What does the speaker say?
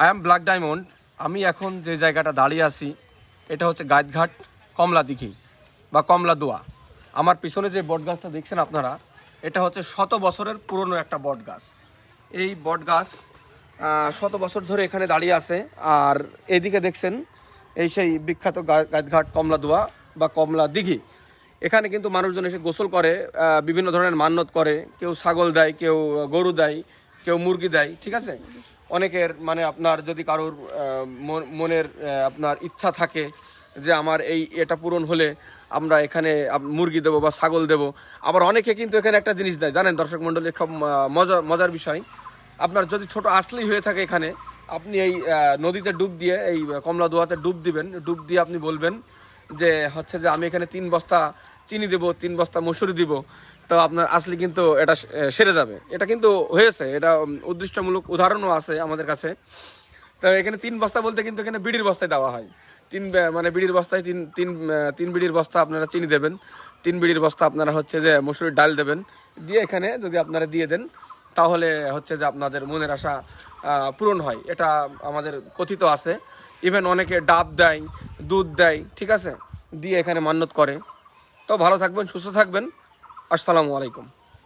I am black diamond. আমি এখন যে জায়গাটা দাঁড়িয়ে আছি এটা হচ্ছে গাইতঘাট কমলা দিঘি বা কমলা দোয়া। আমার পিছনে যে বট গাছটা দেখছেন আপনারা, এটা হচ্ছে 100 বছরের পুরনো একটা বট গাছ। এই বট গাছ 100 বছর ধরে এখানে দাঁড়িয়ে আছে। আর এদিকে দেখছেন এই সেই বিখ্যাত গাইতঘাট কমলা দোয়া বা কমলা দিঘি। এখানে কিন্তু মানুষজন এসে গোসল করে, বিভিন্ন ধরনের মান্যত করে, কেউ ছাগল দেয়, কেউ গরু দেয়, কেউ মুরগি দেয়, ঠিক আছে। অনেকের মানে আপনার যদি কারোর মনের আপনার ইচ্ছা থাকে যে আমার এটা পূরণ হলে আমরা এখানে মুরগি দেবো বা ছাগল দেবো। আবার অনেকে কিন্তু এখানে একটা জিনিস দেয়, জানেন দর্শক মণ্ডলী, খুব মজার বিষয়। আপনার যদি ছোট আসলেই হয়ে থাকে এখানে, আপনি এই নদীতে ডুব দিয়ে, এই কমলা দোয়াতে ডুব দিবেন, ডুব দিয়ে আপনি বলবেন যে হচ্ছে যে আমি এখানে 3 বস্তা চিনি দেবো, 3 বস্তা মসুরি দিব, তো আপনার আসলে কিন্তু এটা সেরে যাবে। এটা কিন্তু হয়েছে, এটা উদ্দিষ্টমূলক উদাহরণও আছে আমাদের কাছে। তো এখানে 3 বস্তা বলতে কিন্তু এখানে বিড়ির বস্তায় দেওয়া হয়। মানে বিড়ির বস্তায় তিন বিড়ির বস্তা আপনারা চিনি দেবেন, 3 বিড়ির বস্তা আপনারা হচ্ছে যে মসুরির ডাল দেবেন, দিয়ে এখানে যদি আপনারা দিয়ে দেন তাহলে হচ্ছে যে আপনাদের মনের আশা পূরণ হয়। এটা আমাদের কথিত আছে। ইভেন অনেকে ডাব দেয়, দুধ দেয়, ঠিক আছে, দিয়ে এখানে মান্যত করে। তো ভালো থাকবেন, সুস্থ থাকবেন। আসসালামু আলাইকুম।